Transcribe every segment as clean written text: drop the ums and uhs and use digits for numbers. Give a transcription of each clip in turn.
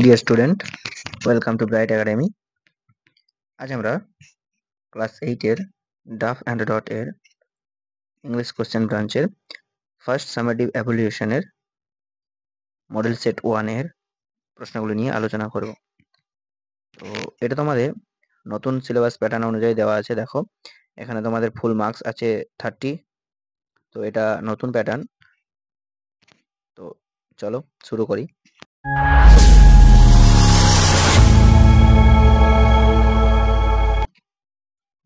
Dear student, welcome to bright academy. আজ আমরা class 8 এর ডাফ অ্যান্ড ডট এর ইংলিশ কোশ্চেন ব্রাঞ্চের ফার্স্ট সামেটিভ এভ্যালুয়েশনের মডেল সেট 1 এর প্রশ্নগুলো নিয়ে আলোচনা করব। তো এটা তোমাদের নতুন সিলেবাস প্যাটার্ন অনুযায়ী দেওয়া আছে। দেখো, এখানে তোমাদের ফুল মার্কস আছে 30। তো এটা নতুন প্যাটার্ন। তো চলো শুরু করি।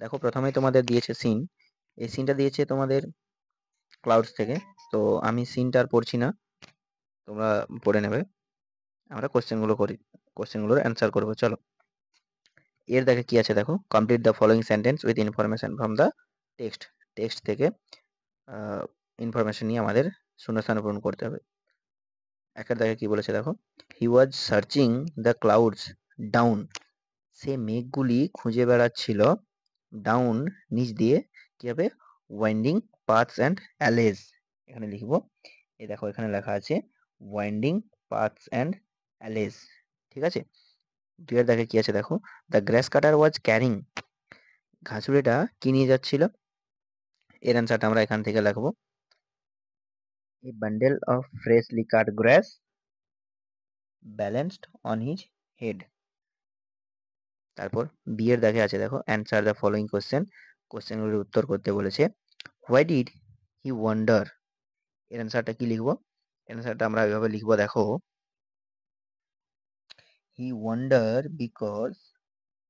দেখো, প্রথমেই তোমাদের দিয়েছে সিন। এই সিনটা দিয়েছে তোমাদের ক্লাউডস থেকে। তো আমি সিনটা আর পড়ছি না, তোমরা পড়ে নেবে। আমরা কোশ্চেনগুলোর অ্যান্সার করবো। চলো, এর দেখে কি আছে দেখো, complete the following sentence with information from the text. Text থেকে ইনফরমেশন নিয়ে আমাদের শূন্যস্থান পূরণ করতে হবে। একের দেখে কি বলেছে দেখো, he was searching the clouds down. সে মেঘগুলি খুঁজে বেড়াচ্ছিল ডাউন, নিচ দিয়ে, কি হবে, ওয়াইন্ডিং পাথস অ্যান্ড অ্যালেজ। এখানে লিখবো, এই দেখো এখানে লেখা আছে ওয়াইন্ডিং পাথস অ্যান্ড অ্যালেজ। ঠিক আছে। দুইয়ের দেখে কি আছে দেখো, the grass cutter was carrying. ঘাসুড়িটা কি নিয়ে যাচ্ছিল? এর অ্যান্সারটা আমরা এখান থেকে লিখবো, এ bundle of freshly cut glass balanced on his head. তারপর বিয়ের দেখে আছে দেখো, অ্যান্সার দ্য ফলোইং কোশ্চেন। কোশ্চেনগুলির উত্তর করতে বলেছে। Why did he wonder. এর অ্যান্সারটা কি লিখবো? অ্যান্সারটা আমরা এভাবে লিখবো, দেখো, হি ওয়ান্ডার বিকজ,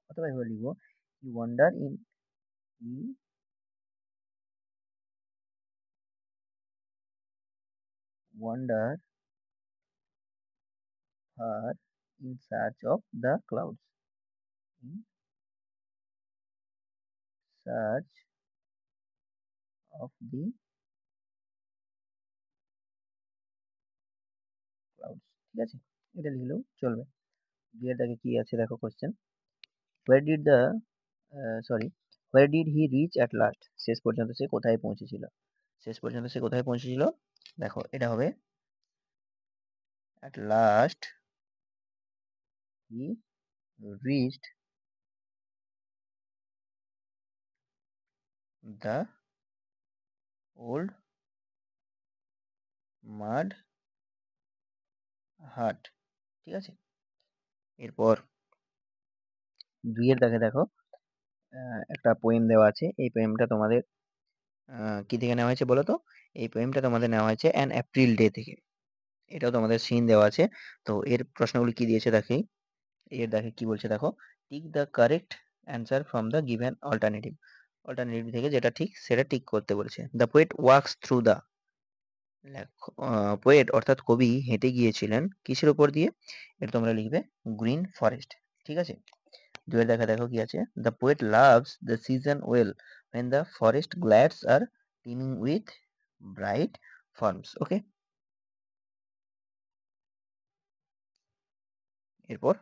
অথবা এভাবে লিখবো, he wander in, he wander her in search of the clouds. In search of the clouds. ঠিক আছে, এটা লিখলেও চলবে। দুইটাকে কি আছে দেখো question, where did the sorry where did he reach at last। শেষ পর্যন্ত সে কোথায় পৌঁছেছিল? শেষ পর্যন্ত সে কোথায় পৌঁছেছিল? দেখো, এটা হবে at last he reached the old mud hut। ঠিক আছে। এরপর দুইয়ের দেখে দেখো, একটা পোয়েম দেওয়া আছে। এই পোয়েমটা তোমাদের কি থেকে নেওয়া হয়েছে বলো তো? এই পোয়েমটা তোমাদের নেওয়া হয়েছে অ্যান এপ্রিল ডে থেকে। এটাও তোমাদের সিন দেওয়া আছে। তো এর প্রশ্নগুলি কি দিয়েছে দেখি, এর দেখে কি বলছে দেখো, tick the correct answer from the given alternative. Alternative থেকে যেটা ঠিক সেটা টিক করতে বলেছে। The poet wax through the, poet অর্থাৎ কবি হেঁটে গিয়েছিলেন কিসের উপর দিয়ে? এটা তোমরা লিখবে গ্রিন ফরেস্ট। ঠিক আছে। দুয়ের দেখা দেখো কি আছে, the poet loves the season well when the forest glades are teeming with bright forms। ওকে। এরপর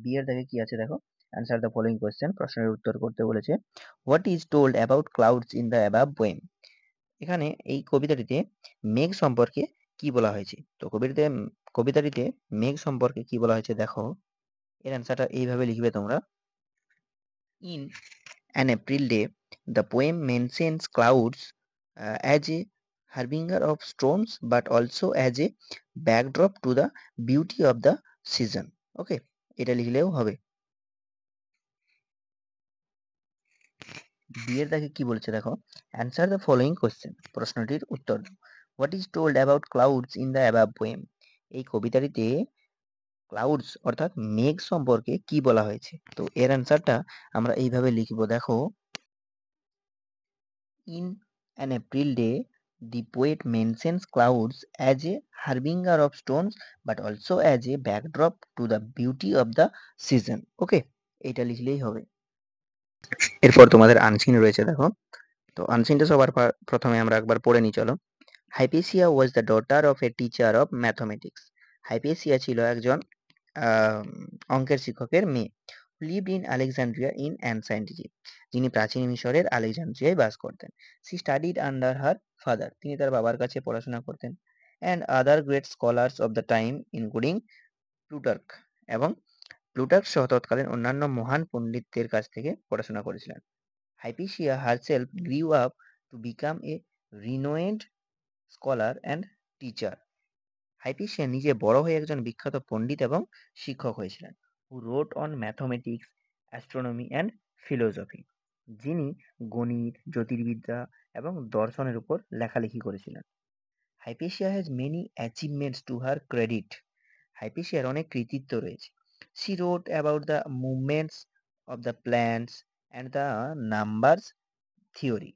বিয়ের দেখে কি আছে দেখো, অ্যান্সার দ্য ফলোইং কোয়েশ্চেন। প্রশ্নের উত্তর করতে বলেছে। What is told about clouds in the above poem. এখানে এই কবিতাটিতে মেঘ সম্পর্কে কি বলা হয়েছে? তো কবিতাটিতে মেঘ সম্পর্কে কি বলা হয়েছে দেখো, এর অ্যান্সারটা এইভাবে লিখবে তোমরা, in an April day, the poem mentions clouds as a harbinger of storms, but also as a backdrop to the beauty of the season. Okay, এটা লিখলেও হবে। বিয়ের দেখে কি বলছে দেখো, অ্যান্সার দ্য ফলোইং কোশ্চেন। প্রশ্নটির উত্তর দাও। What is told about clouds in the above poem. এই কবিতাটিতে ক্লাউডস অর্থাৎ মেঘ সম্পর্কে কি বলা হয়েছে? তো এর অ্যান্সারটা আমরা এইভাবে লিখবো, দেখো, in an April day, the poet mentions clouds as a harbinger of storms, but also as a backdrop to the beauty of the season. ওকে, এটা লিখলেই হবে। এরপর তোমাদের আনসিন রয়েছে দেখো। তো আনসিনটা সবার প্রথমে আমরা একবার পড়ে নিই, চলো। Hypatia was the daughter of a teacher of mathematics. Hypatia ছিল একজন অঙ্কের শিক্ষকের মেয়ে। Lived in Alexandria in ancient Egypt, যিনি প্রাচীন মিশরের আলেকজান্ড্রিয়ায় বাস করতেন। She studied under her father, তিনি তার বাবার কাছে পড়াশোনা করতেন। And other great scholars of the time including Plutarch এবং প্লুটার্ক সহ তৎকালীন অন্যান্য মহান পণ্ডিতদের কাছ থেকে পড়াশোনা করেছিলেন। Hypatia herself grew up to become a রিনোয়েন্ড scholar and teacher. Hypatia নিজে বড় হয়ে একজন বিখ্যাত পণ্ডিত এবং শিক্ষক হয়েছিলেন। Who wrote on mathematics, astronomy and philosophy, যিনি গণিত, জ্যোতির্বিদ্যা এবং দর্শনের উপর লেখালেখি করেছিলেন। Hypatia has many achievements to her credit. হাইপেশিয়ার অনেক কৃতিত্ব রয়েছে। She wrote about the movements of the plants and the numbers theory.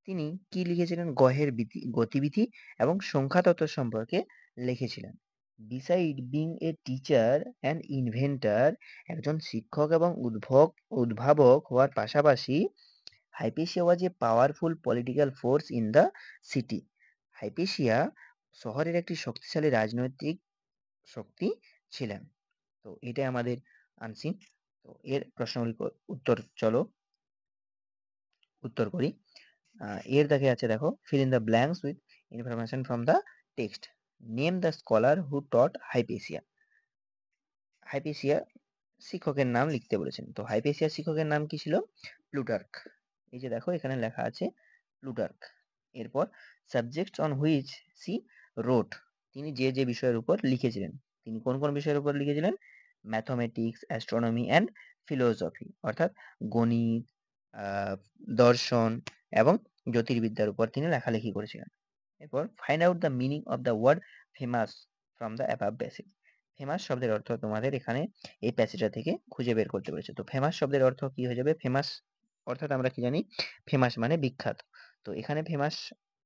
তিনি কি লিখেছিলেন? গ্রহের গতিবিধি এবং সংখ্যাতত্ত্ব সম্পর্কে লিখেছিলেন। Beside being a teacher and inventor, একজন শিক্ষক এবং উদ্ভাবক হওয়ার পাশাপাশি Hypatia was a powerful political force in the city. Hypatia শহরের একটি শক্তিশালী রাজনৈতিক শক্তি ছিলেন। তো এটাই আমাদের আনসিন। তো এর প্রশ্নগুলি উত্তর করি। এর দেখে আছে, দেখো, fill in the blanks with information from the text. Name the scholar who taught Hypatia. Hypatia শিক্ষকের নাম লিখতে বলেছেন। তো হাইপেশিয়া শিক্ষকের নাম কি ছিল? প্লুটার্ক। এই যে দেখো এখানে লেখা আছে প্লুটার্ক। এরপর সাবজেক্টস অন হুইচ সি রোট, তিনি যে যে বিষয়ের উপর লিখেছিলেন। তিনি কোন কোন বিষয়ের উপর লিখেছিলেন? ম্যাথমেটিক্স, অ্যাস্ট্রোনমি অ্যান্ড ফিলোসফি, অর্থাৎ গণিত, দর্শন এবং জ্যোতির্বিদ্যার উপর তিনি লেখালেখি করেছিলেন। এরপর find out the meaning of the word famous from the above passage. Famous শব্দের অর্থ তোমাদের এখানে এই প্যাসেজটা থেকে খুঁজে বের করতে বলেছে। তো ফেমাস শব্দের অর্থ কি হয়ে যাবে? ফেমাস অর্থাৎ আমরা কি জানি? ফেমাস মানে বিখ্যাত। তো এখানে ফেমাস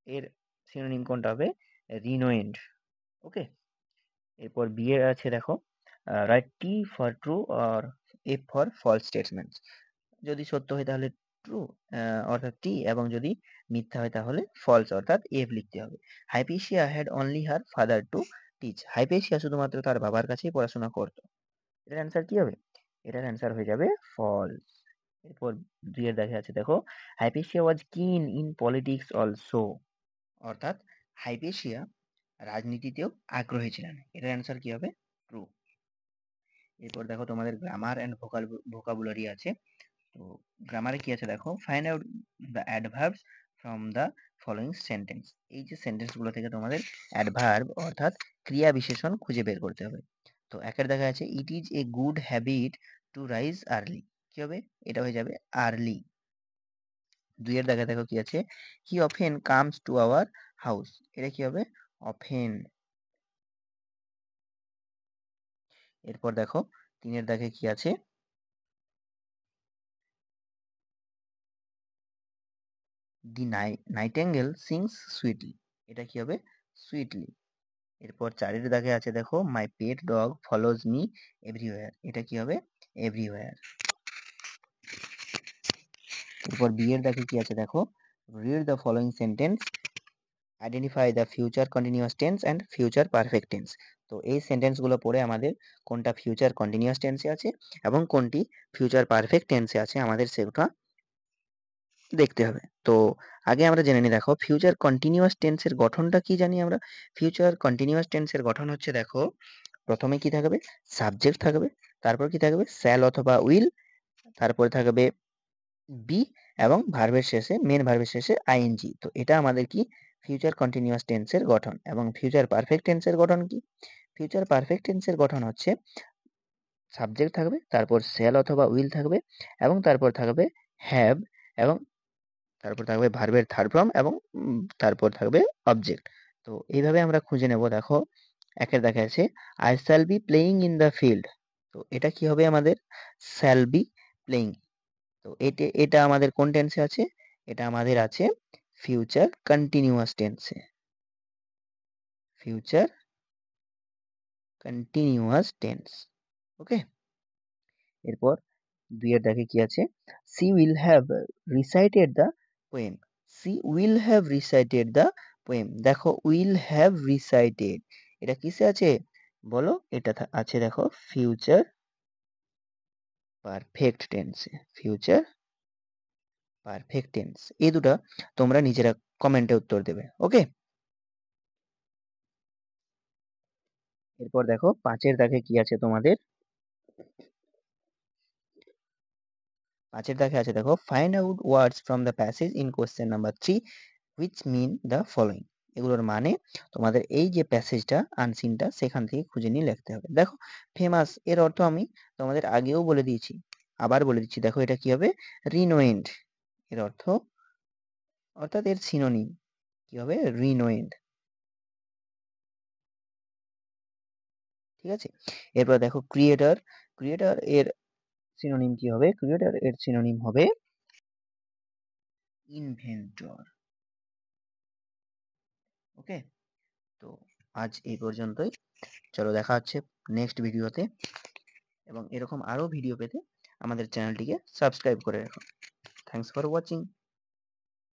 এর সিনোনিম কোনটা হবে? রিনোয়েন্ড। ওকে। এরপর বি এর আছে, দেখো, write T for true or F for false statements. যদি সত্য হয় তাহলে ট্রু অর্থাৎ টি, এবং যদি মিথ্যা হয় তাহলে ফলস অর্থাৎ এফ লিখতে হবে। Hypatia had only her father to teach. Hypatia শুধুমাত্র তার বাবার কাছেই পড়াশোনা করত। এটার অ্যান্সার কি হবে? এটার অ্যান্সার হয়ে যাবে ফলস। এরপর দুই এর দেখা আছে, দেখো, হাইপেশিয়া ওয়াজ কিন ইন পলিটিক্স অলসো, অর্থাৎ হাইপেশিয়া রাজনীতিতেও আগ্রহী ছিলেন। এটার অ্যান্সার কি হবে? ট্রু। এরপর দেখো তোমাদের গ্রামার অ্যান্ড ভোকাবুলারি আছে। তো গ্রামারে কি আছে, দেখো, find out the adverbs from the following sentence. এই যে সেন্টেন্সগুলো থেকে তোমাদের অ্যাডভার্ব অর্থাৎ ক্রিয়া বিশেষণ খুঁজে বের করতে হবে। তো একের দেখা আছে, it is a good habit to rise early. কি হবে? এটা হয়ে যাবে আর্লি। দুইয়ের দেখা দেখো কি আছে, হি often comes to our house. এটা কি হবে? অফেন। এরপর দেখো তিনের দেখে কি আছে, দি নাইটেঙ্গেল সিংস সুইটলি। এটা কি হবে? সুইটলি। এরপর চারের দাগে আছে, দেখো, my pet dog follows me everywhere. এটা কি হবে? এভরিওয়্যার। এরপর বি এর দাগে কি আছে, দেখো, read the following sentence, identify the future continuous tense and future perfect tense. তো এই সেন্টেন্সগুলো পড়ে আমাদের কোনটা ফিউচার কন্টিনিউয়াস টেন্সে আছে এবং কোনটি ফিউচার পারফেক্ট টেন্সে আছে আমাদের সেটা দেখতে হবে। তো আগে আমরা জেনে নিই, দেখো, ফিউচার কন্টিনিউয়াস টেন্সের গঠনটা কি জানি আমরা? ফিউচার কন্টিনিউয়াস টেন্সের গঠন হচ্ছে, দেখো, প্রথমে কি থাকবে? সাবজেক্ট থাকবে, তারপর কি থাকবে? শ্যাল অথবা উইল, তারপরে থাকবে বি, এবং ভার্বের শেষে, মেন ভার্বের শেষে আইএনজি। তো এটা আমাদের কি? ফিউচার কন্টিনিউয়াস টেন্সের গঠন। এবং ফিউচার পারফেক্ট টেন্সের গঠন কি? ফিউচার পারফেক্ট টেন্সের গঠন হচ্ছে সাবজেক্ট থাকবে, তারপর শ্যাল অথবা উইল থাকবে, এবং তারপর থাকবে হ্যাভ, এবং তারপর থাকবে ভার্বের থার্ড ফর্ম, এবং তারপর থাকবে অবজেক্ট। তো এইভাবে আমরা খুঁজে নেব। দেখো একের দেখা আছে, I shall be playing in the field. তো এটা কি হবে আমাদের? Shall be playing. তো এটা আমাদের কোন টেন্সে আছে? এটা আমাদের আছে ফিউচার কন্টিনিউয়াস টেন্সে। Future continuous tense. ওকে। এরপর দুইয়ের দেখে কি আছে, she will have recited the poem. She will have recited the poem. দেখো উইল হ্যাভ রিসাইটেড এটা কিসে আছে বলো? এটা আছে, দেখো, ফিউচার পারফেক্ট টেন্সে। Future perfect tense. এই দুটো তোমরা নিজেরা কমেন্টে উত্তর দেবে। ওকে। এরপর দেখো 5 দাগে কি আছে তোমাদের, 5 দাগে আছে দেখো, find out words from the passage in question number 3 which mean the following. এগুলোর মানে তোমাদের এই যে প্যাসেজটা আনসিনটা সেখান থেকে খুঁজে নিয়ে লিখতে হবে। দেখো ফেমাস এর অর্থ আমি তোমাদের আগেও বলে দিয়েছি, আবার বলে দিচ্ছি। দেখো এটা কি হবে, রিনোয়েন্ট এর অর্থ, অর্থাৎ এর সিনোনিম কি হবে, রিনোয়েন্ট। ঠিক আছে, এরপর দেখো ক্রিয়েটর, ক্রিয়েটর এর সিনোনিম কি হবে, ক্রিয়েটর এর সিনোনিম হবে ইনভেন্টর। ওকে, তো আজ এই পর্যন্তই, চলো দেখা হচ্ছে নেক্সট ভিডিওতে, এবং এরকম আরো ভিডিও পেতে আমাদের চ্যানেলটিকে সাবস্ক্রাইব করে রাখো। Thanks for watching.